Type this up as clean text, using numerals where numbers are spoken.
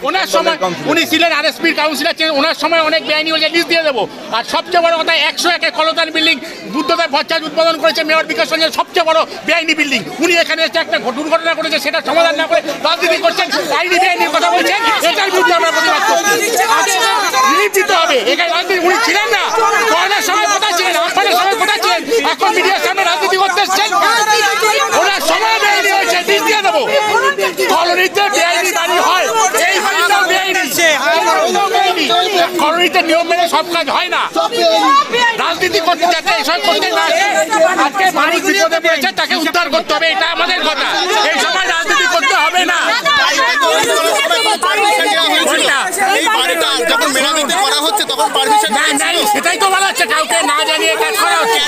ওনার সময় উনি ছিলেন আরএসপির কাউন্সিলর ছিলেন, ওনার সময় অনেক বেআইনি হয়েছে, লিস্ট দিয়ে দেবো। আর সবচেয়ে বড় কথা 101 কলতান বিল্ডিং বুদ্ধদেব ভট্টাচার্য উদ্বোধন করেছে মেয়র বিকাশ রঞ্জন, সবচেয়ে বড় বেআইনি বিল্ডিং। উনি এখানে এসে একটা দুর্ঘটনা করেছে, সেটা সমাধান না করে রাজনীতি করছেন, আইনি বেআইনির কথা বলছেন, এটার বিরুদ্ধে আমরা প্রতিবাদ করছি। রিলিফ দিতে হবে, এখানে রাজনীতি উনি ছিলেন না, করোনার সময় কোথায় ছিলেন, আপনাদের সময় কোথায় ছিলেন, এখন মিডিয়ার সামনে রাজনীতি করতে এসছেন। ওনার সময় বেআইনি হয়েছে, লিস্ট দিয়ে দেবো। কলোনিতে বেআইনি বাড়ি হয়, এই বাড়িটাও বেআইনি, কলোনিতে নিয়ম মেনে সব কাজ হয় না। রাজনীতি করতে যাচ্ছে, এসব করতে না, আজকে বাড়ি বিপদে পড়েছে, তাকে উদ্ধার করতে হবে, এটা আমাদের কথা। এই সময় রাজনীতি করতে হবে না। সেটাই তো বলা হচ্ছে, কাউকে না জানিয়ে কাজ করা হচ্ছে।